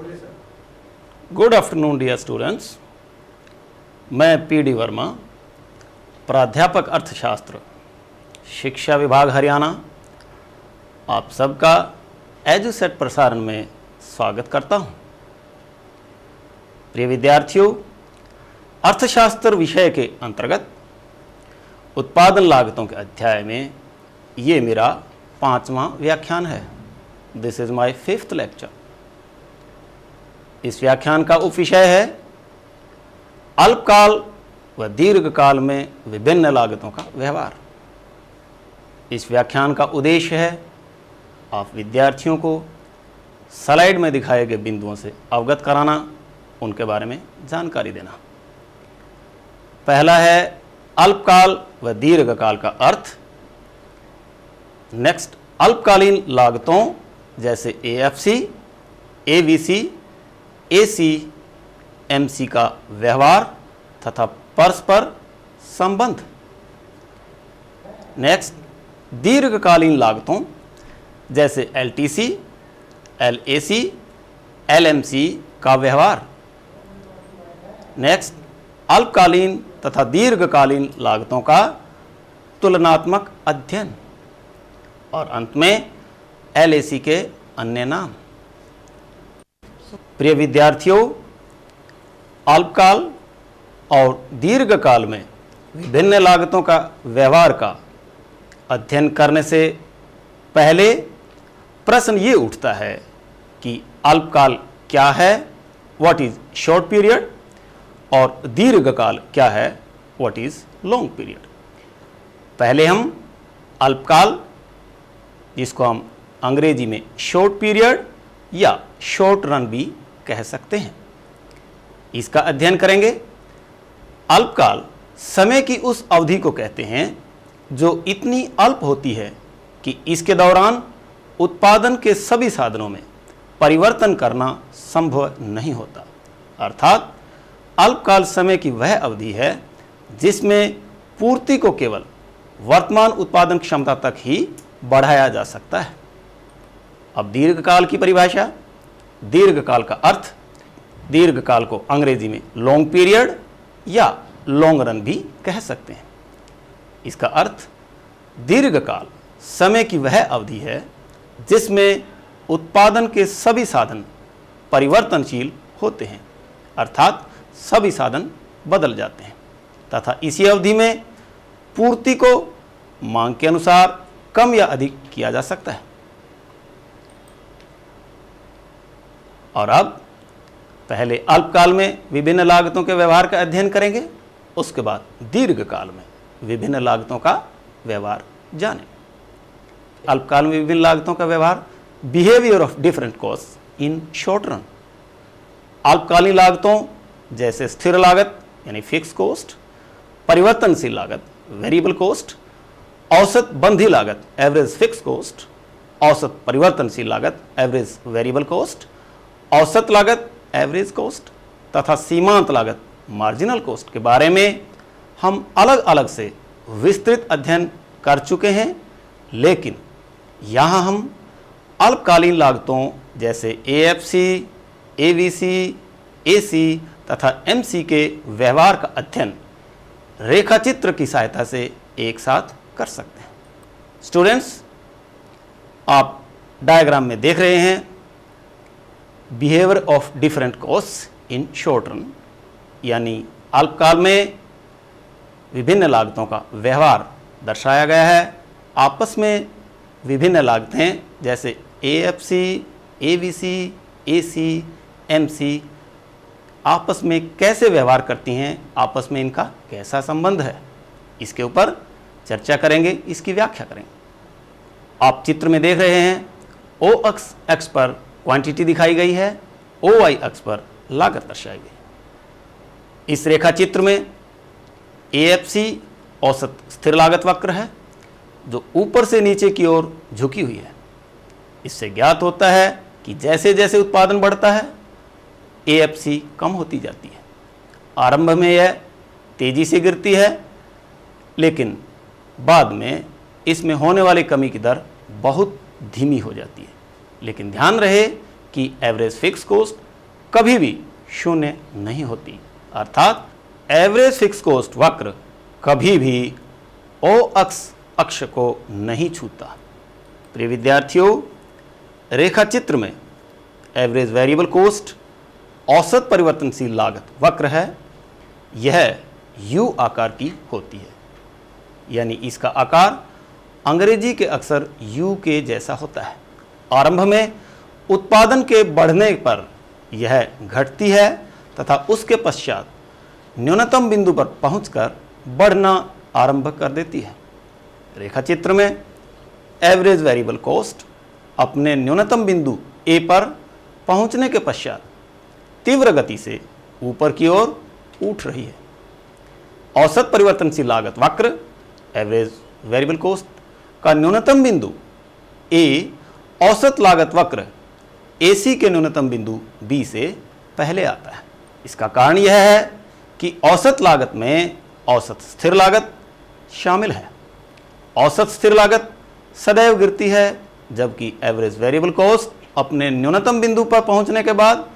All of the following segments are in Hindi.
Good afternoon dear students. मैं पी.डी. वर्मा, प्राध्यापक अर्थशास्त्र, शिक्षा विभाग हरियाणा, आप सबका एजुसेट प्रसारण में स्वागत करता हूं। प्रिय विद्यार्थियों, अर्थशास्त्र विषय के अंतर्गत उत्पादन लागतों के अध्याय में ये मेरा 5वां व्याख्यान है। This is my 5th lecture. इस व्याख्यान का उपविषय है अल्पकाल व दीर्घकाल में विभिन्न लागतों का व्यवहार। इस व्याख्यान का उद्देश्य है आप विद्यार्थियों को स्लाइड में दिखाए गए बिंदुओं से अवगत कराना, उनके बारे में जानकारी देना। पहला है अल्पकाल व दीर्घकाल का अर्थ। नेक्स्ट, अल्पकालीन लागतों जैसे एएफसी, एवीसी, एसी, एमसी का व्यवहार तथा परस्पर संबंध। नेक्स्ट, दीर्घकालीन लागतों जैसे एलटीसी, एलएसी, एलएमसी का व्यवहार। नेक्स्ट, अल्पकालीन तथा दीर्घकालीन लागतों का तुलनात्मक अध्ययन। और अंत में एलएसी के अन्य नाम। प्रिय विद्यार्थियों, अल्पकाल और दीर्घकाल में विभिन्न लागतों का व्यवहार का अध्ययन करने से पहले प्रश्न ये उठता है कि अल्पकाल क्या है, व्हाट इज शॉर्ट पीरियड, और दीर्घकाल क्या है, व्हाट इज लॉन्ग पीरियड। पहले हम अल्पकाल, जिसको हम अंग्रेजी में शॉर्ट पीरियड या शॉर्ट रन भी कह सकते हैं, इसका अध्ययन करेंगे। अल्पकाल समय की उस अवधि को कहते हैं जो इतनी अल्प होती है कि इसके दौरान उत्पादन के सभी साधनों में परिवर्तन करना संभव नहीं होता। अर्थात अल्पकाल समय की वह अवधि है जिसमें पूर्ति को केवल वर्तमान उत्पादन क्षमता तक ही बढ़ाया जा सकता है। अब दीर्घकाल की परिभाषा। दीर्घकाल का अर्थ, दीर्घकाल को अंग्रेजी में लॉन्ग पीरियड या लॉन्ग रन भी कह सकते हैं। इसका अर्थ, दीर्घकाल समय की वह अवधि है जिसमें उत्पादन के सभी साधन परिवर्तनशील होते हैं, अर्थात सभी साधन बदल जाते हैं तथा इसी अवधि में पूर्ति को मांग के अनुसार कम या अधिक किया जा सकता है। और अब पहले अल्पकाल में विभिन्न लागतों के व्यवहार का अध्ययन करेंगे, उसके बाद दीर्घकाल में विभिन्न लागतों का व्यवहार जानें। अल्पकाल में विभिन्न लागतों का व्यवहार, behaviour of different cost in short run. अल्पकालीन लागतों जैसे स्थिर लागत यानी फिक्स कॉस्ट, परिवर्तनशील लागत वेरिएबल कॉस्ट, औसत बंधी लागत एवरेज फिक्स कॉस्ट, औसत परिवर्तनशील लागत एवरेज वेरिएबल कॉस्ट, औसत लागत एवरेज कॉस्ट तथा सीमांत लागत मार्जिनल कॉस्ट के बारे में हम अलग अलग से विस्तृत अध्ययन कर चुके हैं, लेकिन यहाँ हम अल्पकालीन लागतों जैसे एएफसी, एवीसी, एसी तथा एमसी के व्यवहार का अध्ययन रेखाचित्र की सहायता से एक साथ कर सकते हैं। स्टूडेंट्स, आप डायग्राम में देख रहे हैं behaviour of different cost in short run, यानी अल्पकाल में विभिन्न लागतों का व्यवहार दर्शाया गया है। आपस में विभिन्न लागतें जैसे एएफसी, एवीसी, एसी, एमसी आपस में कैसे व्यवहार करती हैं, आपस में इनका कैसा संबंध है, इसके ऊपर चर्चा करेंगे, इसकी व्याख्या करेंगे। आप चित्र में देख रहे हैं ओ अक्ष पर क्वांटिटी दिखाई गई है, ओ वाई अक्ष पर लागत दर्शाई गई। इस रेखा चित्र में एएफसी औसत स्थिर लागत वक्र है जो ऊपर से नीचे की ओर झुकी हुई है। इससे ज्ञात होता है कि जैसे जैसे उत्पादन बढ़ता है एएफसी कम होती जाती है। आरंभ में यह तेजी से गिरती है, लेकिन बाद में इसमें होने वाली कमी की दर बहुत धीमी हो जाती है। लेकिन ध्यान रहे कि एवरेज फिक्स कॉस्ट कभी भी शून्य नहीं होती, अर्थात एवरेज फिक्स कॉस्ट वक्र कभी भी ओ अक्ष को नहीं छूता। प्रिय विद्यार्थियों, रेखा चित्र में एवरेज वेरिएबल कॉस्ट औसत परिवर्तनशील लागत वक्र है, यह यू आकार की होती है, यानी इसका आकार अंग्रेजी के अक्षर यू के जैसा होता है। आरंभ में उत्पादन के बढ़ने पर यह घटती है तथा उसके पश्चात न्यूनतम बिंदु पर पहुंचकर बढ़ना आरंभ कर देती है। रेखा चित्र में एवरेज वेरिएबल कॉस्ट अपने न्यूनतम बिंदु ए पर पहुंचने के पश्चात तीव्र गति से ऊपर की ओर उठ रही है। औसत परिवर्तनशील लागत वक्र एवरेज वेरिएबल कॉस्ट का न्यूनतम बिंदु ए औसत लागत वक्र एसी के न्यूनतम बिंदु बी से पहले आता है। इसका कारण यह है कि औसत लागत में औसत स्थिर लागत शामिल है। औसत स्थिर लागत सदैव गिरती है, जबकि एवरेज वेरिएबल कॉस्ट अपने न्यूनतम बिंदु पर पहुंचने के बाद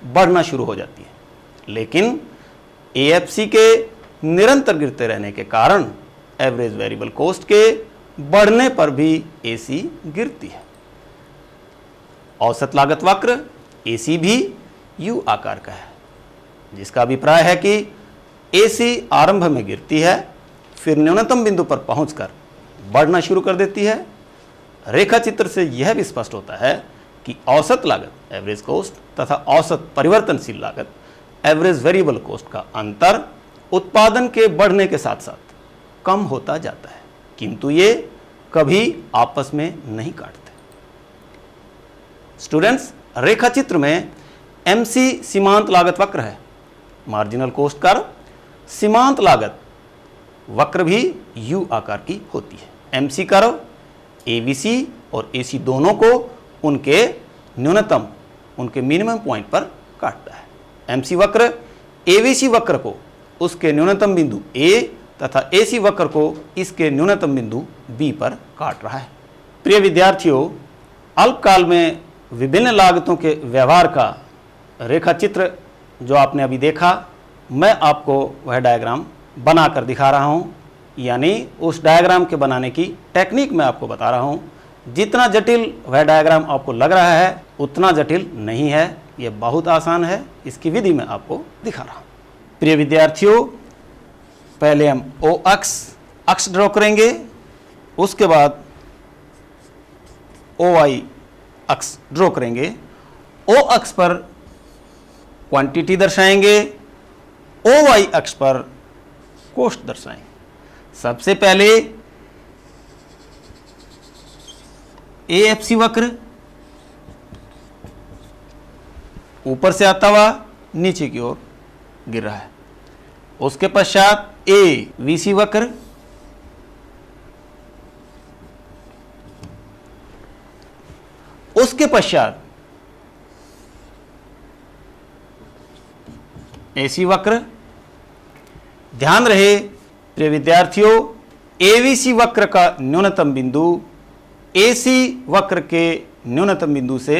बढ़ना शुरू हो जाती है। लेकिन एएफसी के निरंतर गिरते रहने के कारण एवरेज वेरिएबल कॉस्ट के बढ़ने पर भी एसी गिरती है। औसत लागत वक्र एसी भी यू आकार का है, जिसका अभिप्राय है कि एसी आरंभ में गिरती है, फिर न्यूनतम बिंदु पर पहुंचकर बढ़ना शुरू कर देती है। रेखा चित्र से यह भी स्पष्ट होता है कि औसत लागत एवरेज कॉस्ट तथा औसत परिवर्तनशील लागत एवरेज वेरिएबल कॉस्ट का अंतर उत्पादन के बढ़ने के साथ साथ कम होता जाता है, किंतु ये कभी आपस में नहीं काटते। स्टूडेंट्स, रेखा चित्र में एमसी सीमांत लागत वक्र है। मार्जिनल कॉस्ट कर्व सीमांत लागत वक्र भी यू आकार की होती है। एमसी कर्व एबीसी और एसी दोनों को उनके न्यूनतम, उनके मिनिमम पॉइंट पर काटता है। एमसी वक्र एबीसी वक्र को उसके न्यूनतम बिंदु ए तथा एसी वक्र को इसके न्यूनतम बिंदु बी पर काट रहा है। प्रिय विद्यार्थियों, अल्पकाल में विभिन्न लागतों के व्यवहार का रेखा चित्र जो आपने अभी देखा, मैं आपको वह डायग्राम बनाकर दिखा रहा हूं, यानी उस डायग्राम के बनाने की टेक्निक मैं आपको बता रहा हूं। जितना जटिल वह डायग्राम आपको लग रहा है उतना जटिल नहीं है, यह बहुत आसान है। इसकी विधि मैं आपको दिखा रहा हूं। प्रिय विद्यार्थियों, पहले हम ओ अक्ष ड्रॉ करेंगे, उसके बाद ओ वाई अक्ष ड्रॉ करेंगे। ओ अक्ष पर क्वांटिटी दर्शाएंगे, ओ वाई अक्ष पर कॉस्ट दर्शाएंगे। सबसे पहले एएफसी वक्र ऊपर से आता हुआ नीचे की ओर गिर रहा है। उसके पश्चात एवीसी वक्र, उसके पश्चात एसी वक्र। ध्यान रहे प्रिय विद्यार्थियों, एवीसी वक्र का न्यूनतम बिंदु एसी वक्र के न्यूनतम बिंदु से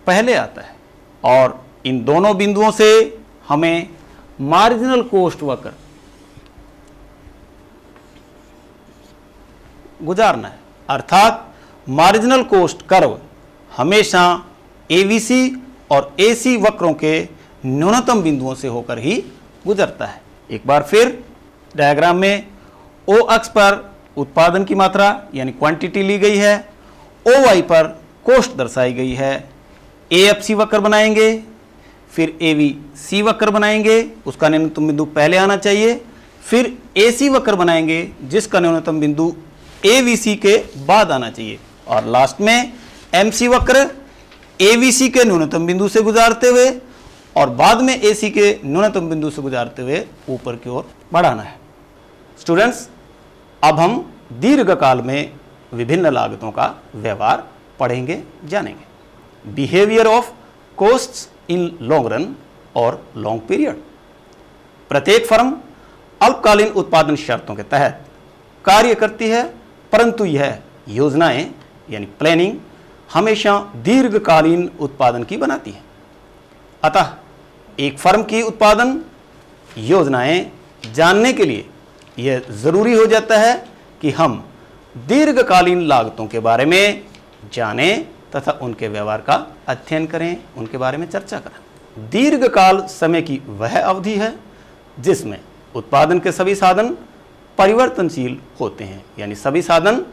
पहले आता है और इन दोनों बिंदुओं से हमें मार्जिनल कॉस्ट वक्र गुजारना है। अर्थात मार्जिनल कॉस्ट कर्व हमेशा एवीसी और एसी वक्रों के न्यूनतम बिंदुओं से होकर ही गुजरता है। एक बार फिर डायग्राम में ओ अक्ष पर उत्पादन की मात्रा यानी क्वांटिटी ली गई है, ओ वाई पर कॉस्ट दर्शाई गई है। एएफसी वक्र बनाएंगे, फिर एवीसी वक्र बनाएंगे, उसका न्यूनतम बिंदु पहले आना चाहिए, फिर एसी वक्र बनाएंगे जिसका न्यूनतम बिंदु एवीसी के बाद आना चाहिए, और लास्ट में एमसी वक्र एवीसी के न्यूनतम बिंदु से गुजारते हुए और बाद में एसी के न्यूनतम बिंदु से गुजारते हुए ऊपर की ओर बढ़ाना है। स्टूडेंट्स, अब हम दीर्घकाल में विभिन्न लागतों का व्यवहार पढ़ेंगे, जानेंगे। Behaviour of costs in long run और लॉन्ग पीरियड। प्रत्येक फर्म अल्पकालीन उत्पादन शर्तों के तहत कार्य करती है, परंतु यह योजनाएं यानी प्लानिंग हमेशा दीर्घकालीन उत्पादन की बनाती है। अतः एक फर्म की उत्पादन योजनाएं जानने के लिए यह ज़रूरी हो जाता है कि हम दीर्घकालीन लागतों के बारे में जानें तथा उनके व्यवहार का अध्ययन करें, उनके बारे में चर्चा करें। दीर्घकाल समय की वह अवधि है जिसमें उत्पादन के सभी साधन परिवर्तनशील होते हैं, यानी सभी साधन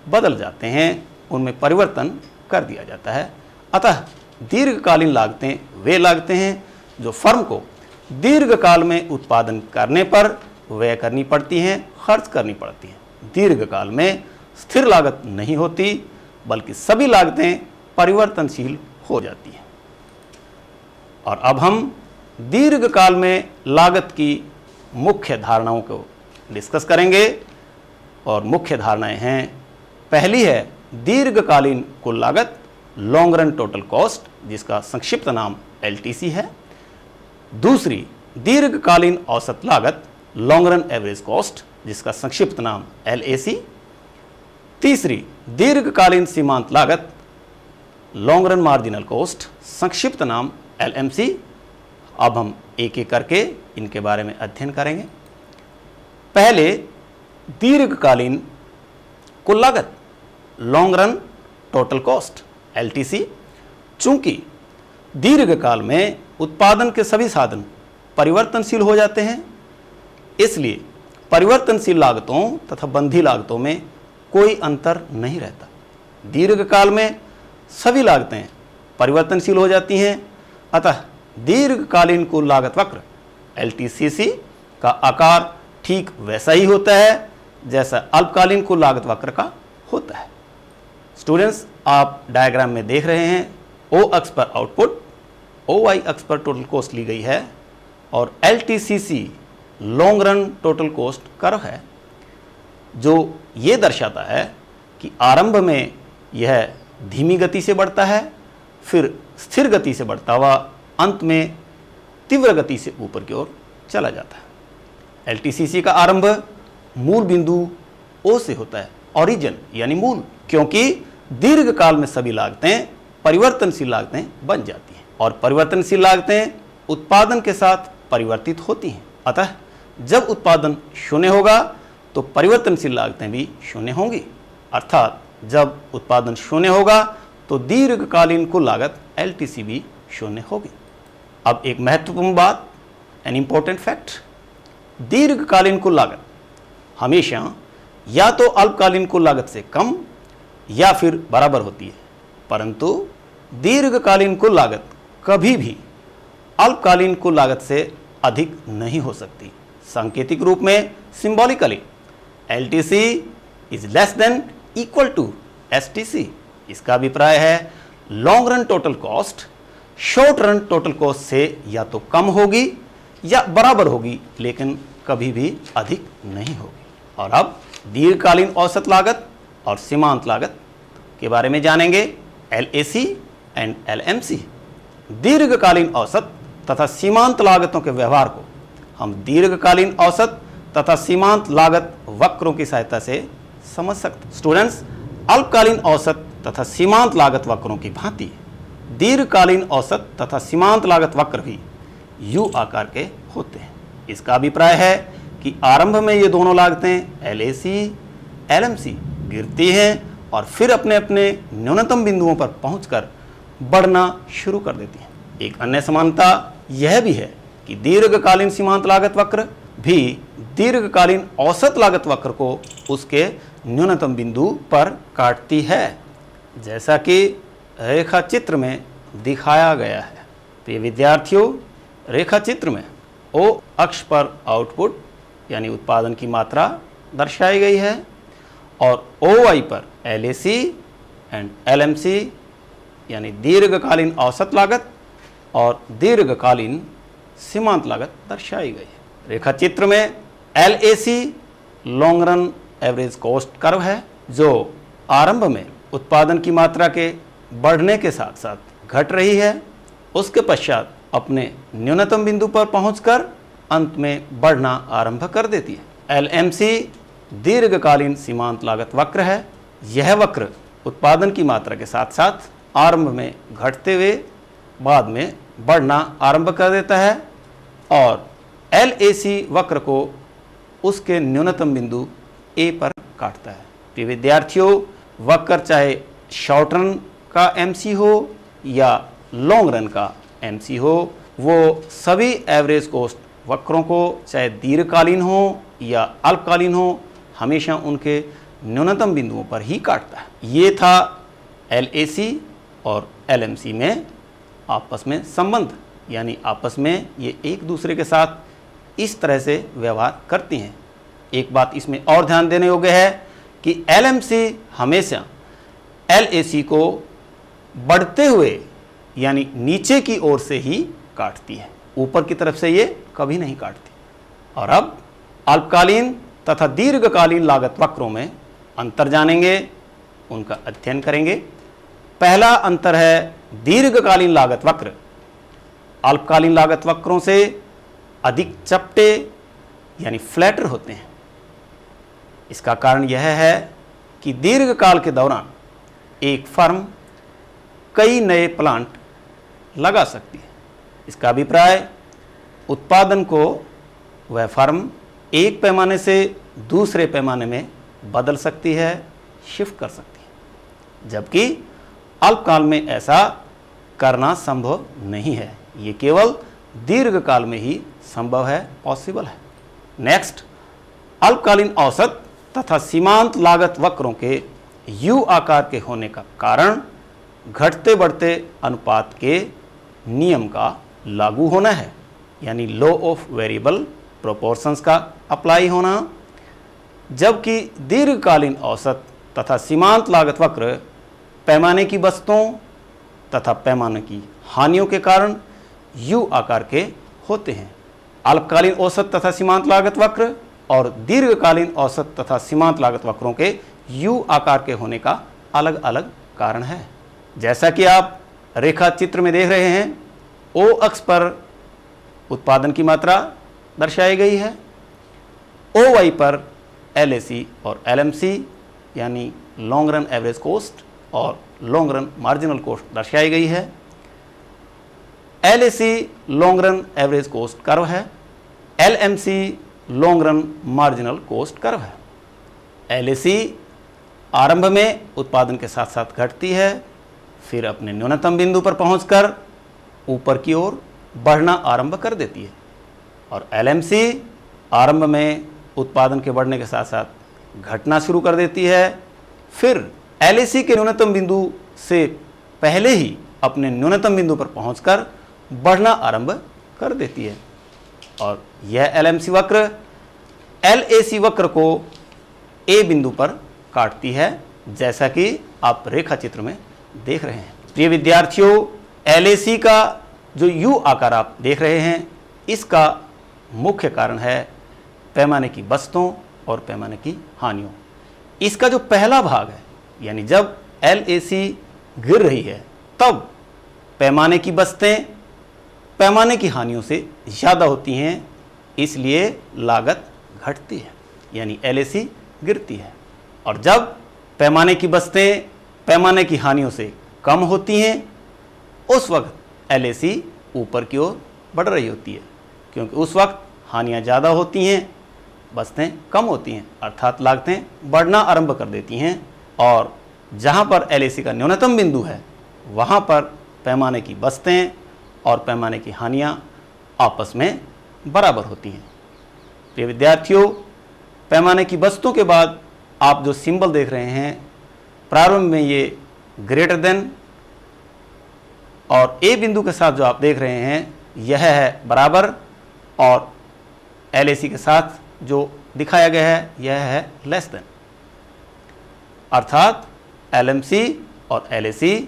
बदल जाते हैं, उनमें परिवर्तन कर दिया जाता है। अतः दीर्घकालीन लागतें वे लागतें हैं जो फर्म को दीर्घकाल में उत्पादन करने पर व्यय करनी पड़ती हैं, खर्च करनी पड़ती हैं। दीर्घकाल में स्थिर लागत नहीं होती, बल्कि सभी लागतें परिवर्तनशील हो जाती हैं। और अब हम दीर्घकाल में लागत की मुख्य धारणाओं को डिस्कस करेंगे। और मुख्य धारणाएं हैं, पहली है दीर्घकालीन कुल लागत, लॉन्ग रन टोटल कॉस्ट, जिसका संक्षिप्त नाम LTC है। दूसरी दीर्घकालीन औसत लागत, लॉन्ग रन एवरेज कॉस्ट, जिसका संक्षिप्त नाम LAC। तीसरी दीर्घकालीन सीमांत लागत, लॉन्ग रन मार्जिनल कॉस्ट, संक्षिप्त नाम LMC। अब हम एक एक करके इनके बारे में अध्ययन करेंगे। पहले दीर्घकालीन कुल लागत, long run total cost, LTC। चूंकि दीर्घकाल में उत्पादन के सभी साधन परिवर्तनशील हो जाते हैं, इसलिए परिवर्तनशील लागतों तथा बंधी लागतों में कोई अंतर नहीं रहता। दीर्घकाल में सभी लागतें परिवर्तनशील हो जाती हैं, अतः दीर्घकालीन कुल लागत वक्र LTCC का आकार ठीक वैसा ही होता है जैसा अल्पकालीन कुल लागत वक्र का होता है। स्टूडेंट्स, आप डायग्राम में देख रहे हैं, O अक्ष पर आउटपुट, OY अक्ष पर टोटल कॉस्ट ली गई है और LTCC long run total cost curve है, जो ये दर्शाता है कि आरंभ में यह धीमी गति से बढ़ता है, फिर स्थिर गति से बढ़ता हुआ अंत में तीव्र गति से ऊपर की ओर चला जाता है। LTCC का आरंभ मूल बिंदु O से होता है, ओरिजिन यानी मूल, क्योंकि दीर्घकाल में सभी लागतें परिवर्तनशील लागतें बन जाती हैं और परिवर्तनशील लागतें उत्पादन के साथ परिवर्तित होती हैं। अतः जब उत्पादन शून्य होगा तो परिवर्तनशील लागतें भी शून्य होंगी, अर्थात जब उत्पादन शून्य होगा तो दीर्घकालीन कुल लागत LTC भी शून्य होगी। अब एक महत्वपूर्ण बात, एन इंपॉर्टेंट फैक्ट, दीर्घकालीन कुल लागत हमेशा या तो अल्पकालीन कुल लागत से कम या फिर बराबर होती है, परंतु दीर्घकालीन कुल लागत कभी भी अल्पकालीन कुल लागत से अधिक नहीं हो सकती। सांकेतिक रूप में symbolically LTC is less than equal to STC। इसका अभिप्राय है long run total cost short run total cost से या तो कम होगी या बराबर होगी, लेकिन कभी भी अधिक नहीं होगी। और अब दीर्घकालीन औसत लागत और सीमांत लागत के बारे में जानेंगे, LAC एंड LMC। दीर्घकालीन औसत तथा सीमांत लागतों के व्यवहार को हम दीर्घकालीन औसत तथा सीमांत लागत वक्रों की सहायता से समझ सकते। स्टूडेंट्स, अल्पकालीन औसत तथा सीमांत लागत वक्रों की भांति दीर्घकालीन औसत तथा सीमांत लागत वक्र भी U आकार के होते हैं। इसका अभिप्राय है कि आरंभ में ये दोनों लागतें LAC, LMC गिरती हैं और फिर अपने अपने न्यूनतम बिंदुओं पर पहुंचकर बढ़ना शुरू कर देती हैं। एक अन्य समानता यह भी है कि दीर्घकालीन सीमांत लागत वक्र भी दीर्घकालीन औसत लागत वक्र को उसके न्यूनतम बिंदु पर काटती है, जैसा कि रेखा चित्र में दिखाया गया है। प्रिय विद्यार्थियों, रेखा चित्र में O अक्ष पर आउटपुट यानी उत्पादन की मात्रा दर्शाई गई है और OY पर LAC एंड LMC यानी दीर्घकालीन औसत लागत और दीर्घकालीन सीमांत लागत दर्शाई गई है। रेखा चित्र में LAC long run average cost curve है, जो आरंभ में उत्पादन की मात्रा के बढ़ने के साथ साथ घट रही है, उसके पश्चात अपने न्यूनतम बिंदु पर पहुंचकर अंत में बढ़ना आरंभ कर देती है। LMC दीर्घकालीन सीमांत लागत वक्र है। यह वक्र उत्पादन की मात्रा के साथ साथ आरंभ में घटते हुए बाद में बढ़ना आरंभ कर देता है और LAC वक्र को उसके न्यूनतम बिंदु A पर काटता है। प्रिय विद्यार्थियों, वक्र चाहे शॉर्ट रन का MC हो या लॉन्ग रन का MC हो, वो सभी एवरेज कोस्ट वक्रों को चाहे दीर्घकालीन हो या अल्पकालीन हो, हमेशा उनके न्यूनतम बिंदुओं पर ही काटता है। ये था LAC और LMC में आपस में संबंध, यानी आपस में ये एक दूसरे के साथ इस तरह से व्यवहार करती हैं। एक बात इसमें और ध्यान देने योग्य है कि LMC हमेशा LAC को बढ़ते हुए यानी नीचे की ओर से ही काटती है, ऊपर की तरफ से ये कभी नहीं काटती। और अब अल्पकालीन तथा दीर्घकालीन लागत वक्रों में अंतर जानेंगे, उनका अध्ययन करेंगे। पहला अंतर है दीर्घकालीन लागत वक्र अल्पकालीन लागत वक्रों से अधिक चपटे यानी फ्लैटर होते हैं। इसका कारण यह है कि दीर्घकाल के दौरान एक फर्म कई नए प्लांट लगा सकती है। इसका अभिप्राय उत्पादन को वह फर्म एक पैमाने से दूसरे पैमाने में बदल सकती है, शिफ्ट कर सकती है, जबकि अल्पकाल में ऐसा करना संभव नहीं है। ये केवल दीर्घकाल में ही संभव है, पॉसिबल है। नेक्स्ट, अल्पकालीन औसत तथा सीमांत लागत वक्रों के U आकार के होने का कारण घटते बढ़ते अनुपात के नियम का लागू होना है, यानी लॉ ऑफ वेरिएबल प्रोपोर्शंस का अप्लाई होना। जबकि दीर्घकालीन औसत तथा सीमांत लागत वक्र पैमाने की बस्तों तथा पैमाने की हानियों के कारण U आकार के होते हैं। अल्पकालीन औसत तथा सीमांत लागत वक्र और दीर्घकालीन औसत तथा सीमांत लागत वक्रों के U आकार के होने का अलग अलग कारण है। जैसा कि आप रेखा चित्र में देख रहे हैं, O अक्ष पर उत्पादन की मात्रा दर्शाई गई है, OY पर LAC और LMC यानी लॉन्ग रन एवरेज कॉस्ट और लॉन्ग रन मार्जिनल कॉस्ट दर्शाई गई है। LAC long run average cost curve है, LMC long run marginal cost curve है। LAC आरंभ में उत्पादन के साथ साथ घटती है, फिर अपने न्यूनतम बिंदु पर पहुंचकर ऊपर की ओर बढ़ना आरंभ कर देती है, और LMC आरंभ में उत्पादन के बढ़ने के साथ साथ घटना शुरू कर देती है, फिर LAC के न्यूनतम बिंदु से पहले ही अपने न्यूनतम बिंदु पर पहुंचकर बढ़ना आरंभ कर देती है। और यह LMC वक्र LAC वक्र को A बिंदु पर काटती है, जैसा कि आप रेखा चित्र में देख रहे हैं। प्रिय विद्यार्थियों, LAC का जो U आकार आप देख रहे हैं, इसका मुख्य कारण है पैमाने की बस्तों और पैमाने की हानियों। इसका जो पहला भाग है, यानी जब LAC गिर रही है, तब पैमाने की बस्तें पैमाने की हानियों से ज़्यादा होती हैं, इसलिए लागत घटती है, यानी LAC गिरती है। और जब पैमाने की बस्तें पैमाने की हानियों से कम होती हैं, उस वक्त LAC ऊपर की ओर बढ़ रही होती है, क्योंकि उस वक्त हानियाँ ज़्यादा होती हैं, बस्तें कम होती हैं, अर्थात लागतें बढ़ना आरंभ कर देती हैं। और जहाँ पर LAC का न्यूनतम बिंदु है, वहाँ पर पैमाने की बस्तें और पैमाने की हानियाँ आपस में बराबर होती हैं। प्रिय विद्यार्थियों, पैमाने की बस्तों के बाद आप जो सिंबल देख रहे हैं, प्रारंभ में ये ग्रेटर देन, और A बिंदु के साथ जो आप देख रहे हैं, यह है बराबर, और LAC के साथ जो दिखाया गया है, यह है लेस देन। अर्थात LMC और LAC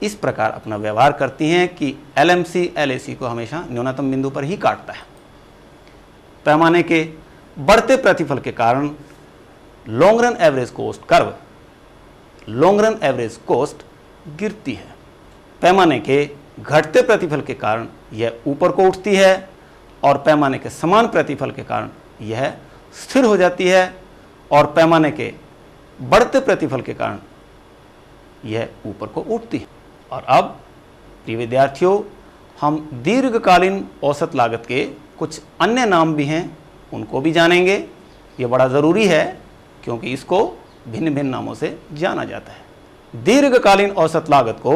इस प्रकार अपना व्यवहार करती हैं कि LMC LAC को हमेशा न्यूनतम बिंदु पर ही काटता है। पैमाने के बढ़ते प्रतिफल के कारण long run average cost curve, long run average cost गिरती है। पैमाने के घटते प्रतिफल के कारण यह ऊपर को उठती है, और पैमाने के समान प्रतिफल के कारण यह स्थिर हो जाती है, और पैमाने के बढ़ते प्रतिफल के कारण यह ऊपर को उठती है। और अब प्रिय विद्यार्थियों, हम दीर्घकालीन औसत लागत के कुछ अन्य नाम भी हैं, उनको भी जानेंगे। ये बड़ा ज़रूरी है क्योंकि इसको भिन्न भिन्न नामों से जाना जाता है। दीर्घकालीन औसत लागत को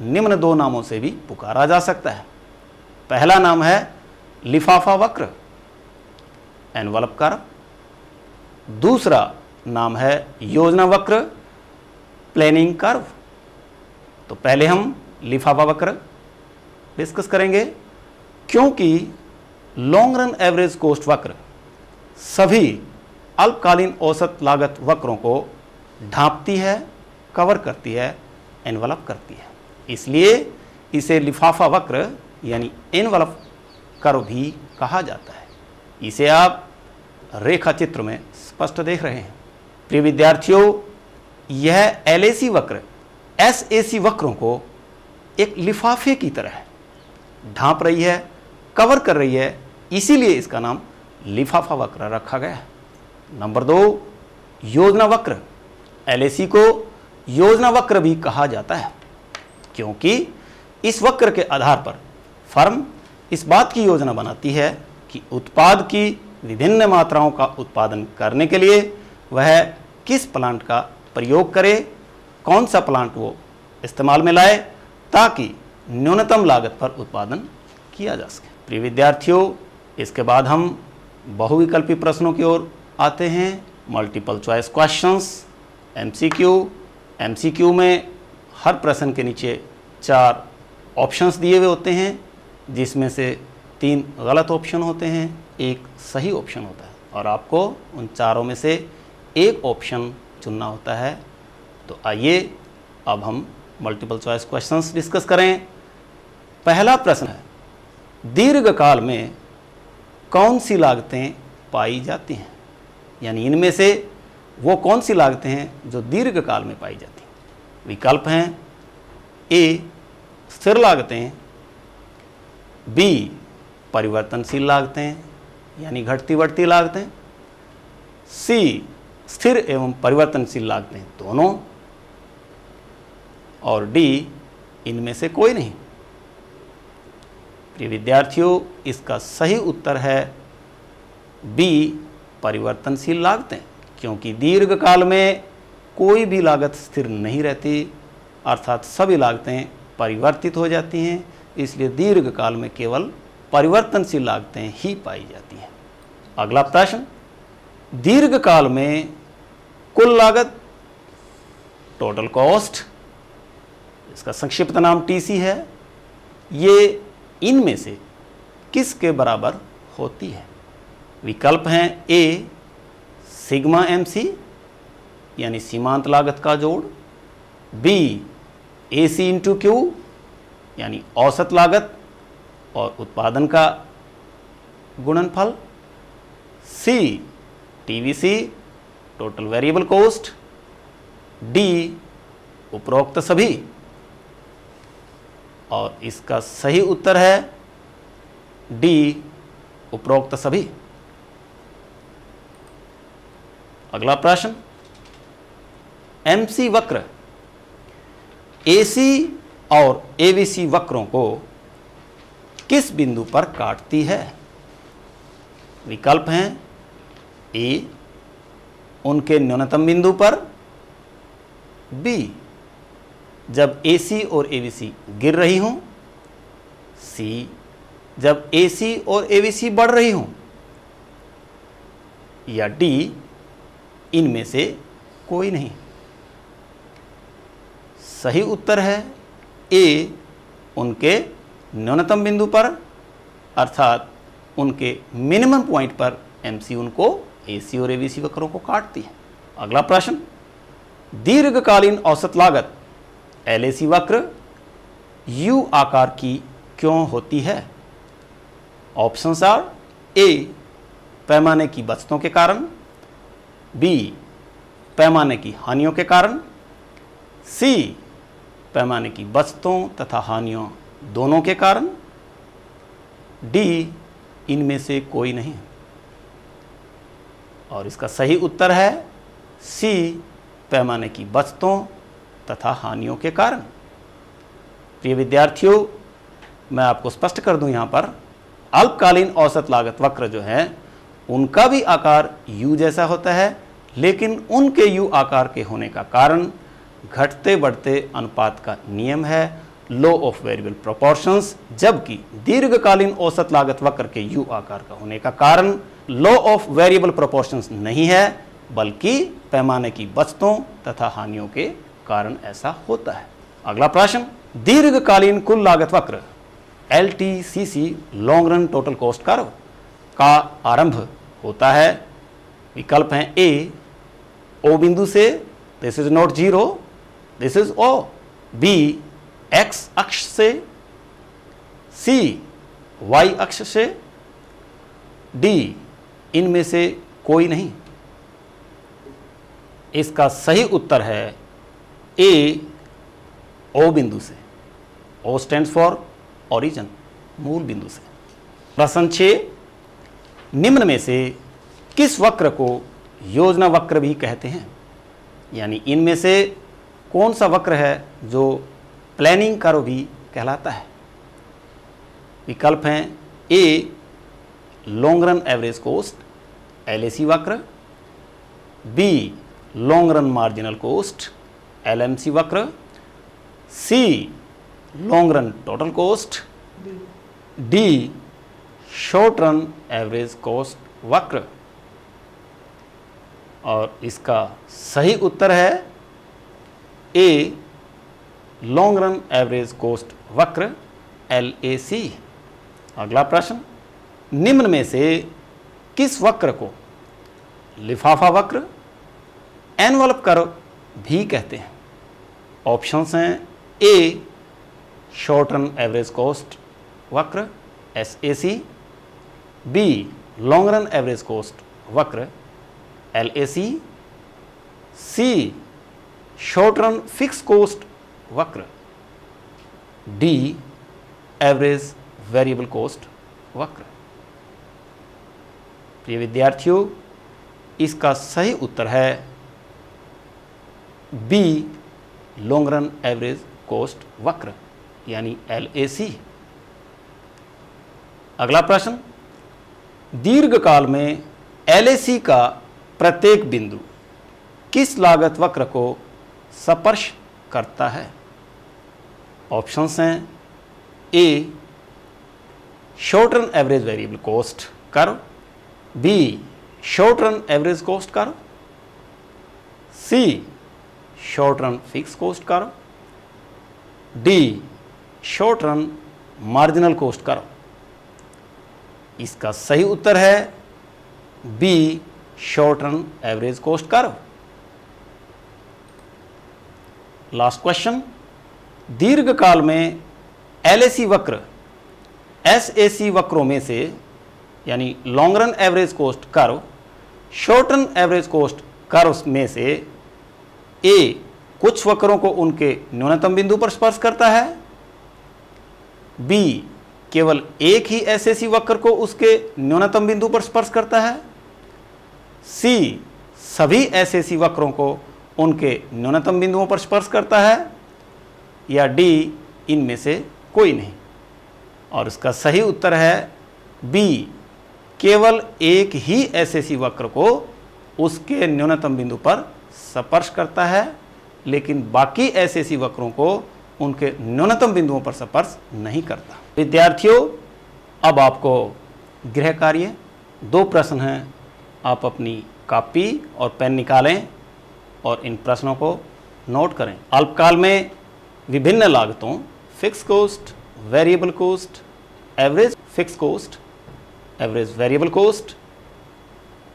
निम्न दो नामों से भी पुकारा जा सकता है। पहला नाम है लिफाफा वक्र, एनवलप कर्व। दूसरा नाम है योजना वक्र, प्लानिंग कर्व। तो पहले हम लिफाफा वक्र डिस्कस करेंगे, क्योंकि लॉन्ग रन एवरेज कॉस्ट वक्र सभी अल्पकालीन औसत लागत वक्रों को ढांपती है, कवर करती है, एनवलप करती है। इसलिए इसे लिफाफा वक्र यानी एनवलप कर्व भी कहा जाता है। इसे आप रेखा चित्र में स्पष्ट देख रहे हैं। प्रिय विद्यार्थियों, यह एलएसी वक्र एसएसी वक्रों को एक लिफाफे की तरह ढांप रही है, कवर कर रही है, इसीलिए इसका नाम लिफाफा वक्र रखा गया है। नंबर 2, योजना वक्र। एलएसी को योजना वक्र भी कहा जाता है, क्योंकि इस वक्र के आधार पर फर्म इस बात की योजना बनाती है कि उत्पाद की विभिन्न मात्राओं का उत्पादन करने के लिए वह किस प्लांट का प्रयोग करे, कौन सा प्लांट वो इस्तेमाल में लाए, ताकि न्यूनतम लागत पर उत्पादन किया जा सके। प्रिय विद्यार्थियों, इसके बाद हम बहुविकल्पी प्रश्नों की ओर आते हैं। Multiple choice questions, MCQ. MCQ में हर प्रश्न के नीचे 4 ऑप्शंस दिए हुए होते हैं, जिसमें से 3 गलत ऑप्शन होते हैं, 1 सही ऑप्शन होता है, और आपको उन चारों में से एक ऑप्शन चुनना होता है। तो आइए अब हम मल्टीपल चॉइस क्वेश्चंस डिस्कस करें। पहला प्रश्न है, दीर्घकाल में कौन सी लागतें पाई जाती हैं? यानी इनमें से वो कौन सी लागतें हैं जो दीर्घकाल में पाई जाती हैं? विकल्प हैं ए स्थिर लागतें, बी परिवर्तनशील लागतें यानी घटती बढ़ती लागतें, सी स्थिर एवं परिवर्तनशील लागतें दोनों, और डी इनमें से कोई नहीं। प्रिय विद्यार्थियों, इसका सही उत्तर है बी परिवर्तनशील लागतें, क्योंकि दीर्घकाल में कोई भी लागत स्थिर नहीं रहती, अर्थात सभी लागतें परिवर्तित हो जाती हैं। इसलिए दीर्घकाल में केवल परिवर्तनशील लागतें ही पाई जाती हैं। अगला प्रश्न, दीर्घकाल में कुल लागत टोटल कॉस्ट, इसका संक्षिप्त नाम टीसी है, ये इनमें से किसके बराबर होती है? विकल्प हैं ए सिग्मा एमसी यानी सीमांत लागत का जोड़, बी एसी इंटू क्यू यानी औसत लागत और उत्पादन का गुणनफल, C TVC total variable cost, D उपरोक्त सभी। और इसका सही उत्तर है डी उपरोक्त सभी। अगला प्रश्न, एमसी वक्र एसी और एवीसी वक्रों को किस बिंदु पर काटती है? विकल्प हैं ए उनके न्यूनतम बिंदु पर, बी जब एसी और एवीसी गिर रही हों, सी जब एसी और एवीसी बढ़ रही हों, या डी इनमें से कोई नहीं। सही उत्तर है ए उनके न्यूनतम बिंदु पर, अर्थात उनके मिनिमम पॉइंट पर एमसी उनको एसी और एवीसी वक्रों को काटती है। अगला प्रश्न, दीर्घकालीन औसत लागत एलएसी वक्र यू आकार की क्यों होती है? ऑप्शंस आर ए पैमाने की बचतों के कारण, बी पैमाने की हानियों के कारण, सी पैमाने की बचतों तथा हानियों दोनों के कारण, डी इनमें से कोई नहीं। और इसका सही उत्तर है सी पैमाने की बचतों तथा हानियों के कारण। प्रिय विद्यार्थियों, मैं आपको स्पष्ट कर दूं, यहाँ पर अल्पकालीन औसत लागत वक्र जो है उनका भी आकार U जैसा होता है, लेकिन उनके U आकार के होने का कारण घटते बढ़ते अनुपात का नियम है, लॉ ऑफ वेरिएबल प्रोपोर्शंस, जबकि दीर्घकालीन औसत लागत वक्र के U आकार का होने का कारण लॉ ऑफ वेरिएबल प्रोपोर्शंस नहीं है, बल्कि पैमाने की बचतों तथा हानियों के कारण ऐसा होता है। अगला प्रश्न, दीर्घकालीन कुल लागत वक्र LTCC long run total cost curve का आरंभ होता है, विकल्प हैं ए O बिंदु से, this is not zero, this is O, B X अक्ष से, C Y अक्ष से, D इनमें से कोई नहीं। इसका सही उत्तर है ए O बिंदु से। O स्टैंड्स फॉर ओरिजिन, मूल बिंदु से। प्रश्न 6, निम्न में से किस वक्र को योजना वक्र भी कहते हैं? यानी इनमें से कौन सा वक्र है जो प्लानिंग कर्व भी कहलाता है? विकल्प हैं A long run average cost LAC वक्र, B long run marginal cost LMC वक्र, C long run total cost, D short run average cost वक्र। और इसका सही उत्तर है A long run average cost वक्र LAC। अगला प्रश्न, निम्न में से किस वक्र को लिफाफा वक्र एनवलप कर्व भी कहते हैं? ऑप्शंस हैं A short run average cost वक्र SAC, B long run average cost वक्र LAC, C short run fix cost वक्र, डी एवरेज वेरिएबल कॉस्ट वक्र। प्रिय विद्यार्थियों, इसका सही उत्तर है B long run average cost वक्र यानी LAC। अगला प्रश्न, दीर्घकाल में LAC का प्रत्येक बिंदु किस लागत वक्र को स्पर्श करता है? ऑप्शंस हैं A short run average variable cost curve, B short run average cost curve, C short run fix cost curve, D short run marginal cost curve. इसका सही उत्तर है B short run average cost curve. Last question, दीर्घकाल में LAC वक्र SAC वक्रों में से यानी long run average cost curve short run average cost curve में से ए कुछ वक्रों को उनके न्यूनतम बिंदु पर स्पर्श करता है, बी केवल एक ही SAC वक्र को उसके न्यूनतम बिंदु पर स्पर्श करता है, सी सभी SAC वक्रों को उनके न्यूनतम बिंदुओं पर स्पर्श करता है, या डी इनमें से कोई नहीं। और इसका सही उत्तर है बी केवल एक ही SAC वक्र को उसके न्यूनतम बिंदु पर स्पर्श करता है, लेकिन बाकी SAC वक्रों को उनके न्यूनतम बिंदुओं पर स्पर्श नहीं करता। विद्यार्थियों, अब आपको गृह कार्य 2 प्रश्न हैं, आप अपनी कॉपी और पेन निकालें और इन प्रश्नों को नोट करें। अल्पकाल में विभिन्न लागतों fix cost, variable cost, average fix cost, average variable cost,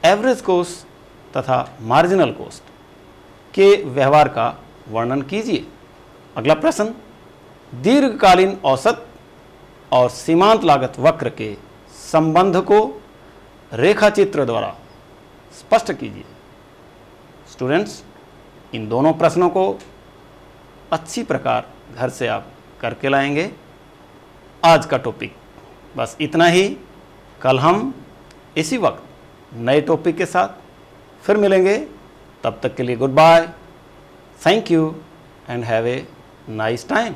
average cost तथा मार्जिनल कॉस्ट के व्यवहार का वर्णन कीजिए। अगला प्रश्न, दीर्घकालीन औसत और सीमांत लागत वक्र के संबंध को रेखाचित्र द्वारा स्पष्ट कीजिए। स्टूडेंट्स, इन दोनों प्रश्नों को अच्छी प्रकार घर से आप करके लाएंगे। आज का टॉपिक बस इतना ही। कल हम इसी वक्त नए टॉपिक के साथ फिर मिलेंगे। तब तक के लिए goodbye, thank you and have a nice time.